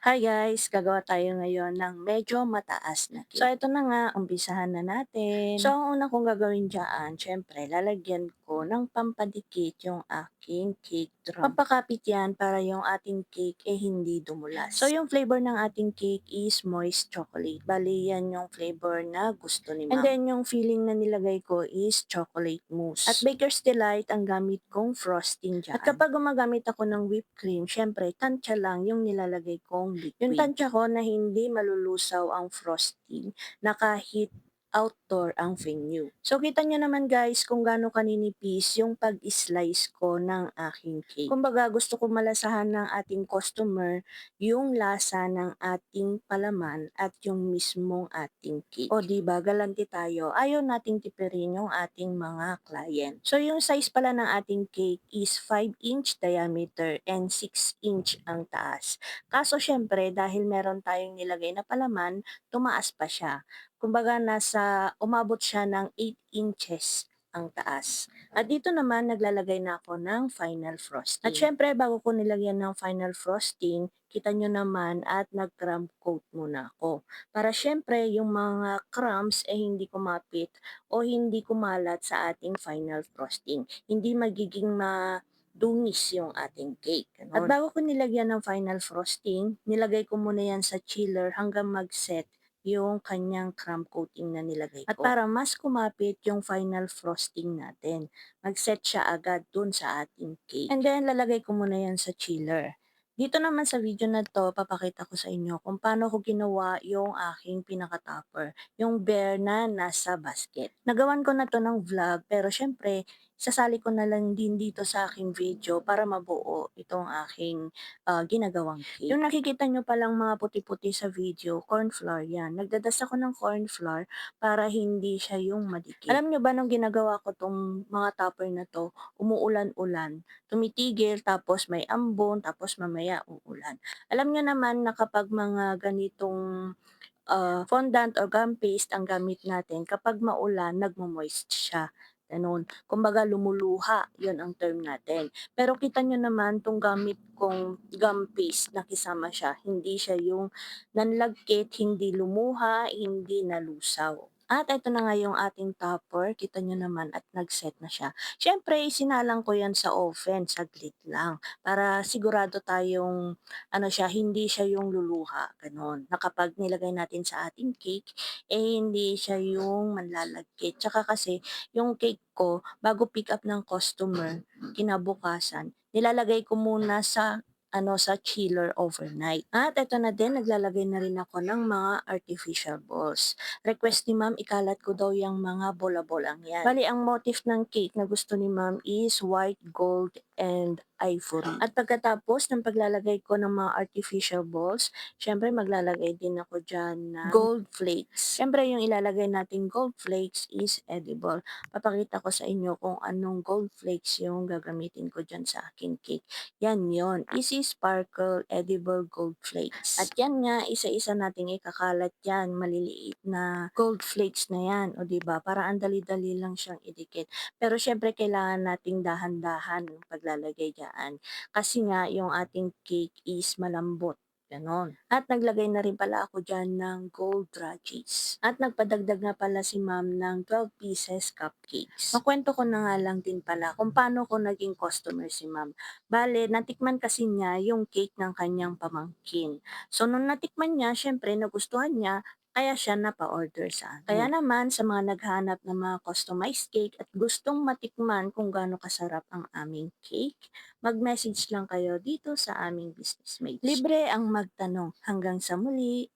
Hi guys, gagawa tayo ngayon ng medyo mataas na cake. So ito na nga, umpisahan na natin. So ang una kong gagawin dyan, syempre lalagyan ko ng pampadikit yung aking cake drum. Pampakapit yan para yung ating cake hindi dumulas. So yung flavor ng ating cake is moist chocolate. Bali yan yung flavor na gusto ni ma'am. And then yung filling na nilagay ko is chocolate mousse. At Baker's Delight ang gamit kong frosting dyan. At kapag gumagamit ako ng whipped cream, syempre tansya lang yung nilalagay kong liquid. Yung tansya ko na hindi malulusaw ang frosting na kahit outdoor ang venue. So kita nyo naman guys kung gaano kaninipis yung pag-slice ko ng aking cake. Kumbaga gusto ko malasahan ng ating customer yung lasa ng ating palaman at yung mismong ating cake. O diba, galante tayo. Ayaw nating tipirin yung ating mga client. So yung size pala ng ating cake is 5-inch diameter and 6-inch ang taas. Kaso syempre, dahil meron tayong nilagay na palaman, tumaas pa siya. Kumbaga, umabot siya ng 8 inches ang taas. At dito naman, naglalagay na ako ng final frosting. At syempre, bago ko nilagyan ng final frosting, kita nyo naman at nag-crumb coat muna ako. Para syempre, yung mga crumbs hindi kumapit o hindi kumalat sa ating final frosting. Hindi magiging dungis yung ating cake. Ganon. At bago ko nilagyan ng final frosting, nilagay ko muna yan sa chiller hanggang mag-set yung kanyang crumb coating na nilagay ko. At para mas kumapit yung final frosting natin, mag-set siya agad dun sa ating cake. And then, lalagay ko muna yan sa chiller. Dito naman sa video na to, papakita ko sa inyo kung paano ko ginawa yung aking pinaka-topper, yung bear na nasa basket. Nagawan ko na to ng vlog, pero syempre, sasali ko na lang din dito sa aking video para mabuo itong aking ginagawang cake. Yung nakikita nyo palang mga puti-puti sa video, corn flour yan. Nagdadas ako ng corn flour para hindi siya yung madikit. Alam nyo ba nung ginagawa ko tong mga topper na to, umuulan-ulan, tumitigil, tapos may ambon, tapos mamaya uulan. Alam nyo naman na kapag mga ganitong fondant or gum paste ang gamit natin, kapag maulan, nagmo-moist siya. Ganun. Kumbaga lumuluha, yon ang term natin. Pero kita nyo naman, tong gamit kong gum paste, nakisama siya. Hindi siya yung nanlagkit, hindi lumuha, hindi nalusaw. At ito na nga yung ating topper, kita nyo naman at nag-set na siya. Siyempre, isinalang ko yan sa oven, saglit lang, para sigurado tayong hindi siya yung luluha, gano'n. Na kapag nilagay natin sa ating cake, hindi siya yung manlalagkit. Tsaka kasi, yung cake ko, bago pick up ng customer, kinabukasan, nilalagay ko muna sa chiller overnight. At ito na din, naglalagay na rin ako ng mga artificial balls. Request ni ma'am, ikalat ko daw yung mga bola-bolang yan. Bali, ang motif ng cake na gusto ni ma'am is white, gold, and ivory. At pagkatapos ng paglalagay ko ng mga artificial balls, syempre maglalagay din ako dyan ng gold flakes. Syempre yung ilalagay nating gold flakes is edible. Papakita ko sa inyo kung anong gold flakes yung gagamitin ko dyan sa aking cake. Yan yon, Easy Sparkle Edible Gold Flakes. At yan nga, isa-isa nating ikakalat yan, maliliit na gold flakes na yan, o diba? Para ang dali-dali lang siyang idikit. Pero syempre kailangan nating dahan-dahan yung paglalagay dyan. Kasi nga, yung ating cake is malambot. Ganon. At naglagay na rin pala ako dyan ng gold dragées. At nagpadagdag na pala si ma'am ng 12 pieces cupcakes. Makwento ko na nga lang din pala kung paano ko naging customer si ma'am. Bale, natikman kasi niya yung cake ng kanyang pamangkin. So, nung natikman niya, syempre nagustuhan niya, kaya siya napa-order sa amin. Kaya naman, sa mga naghahanap ng mga customized cake at gustong matikman kung gaano kasarap ang aming cake, mag-message lang kayo dito sa aming business page. Libre ang magtanong. Hanggang sa muli!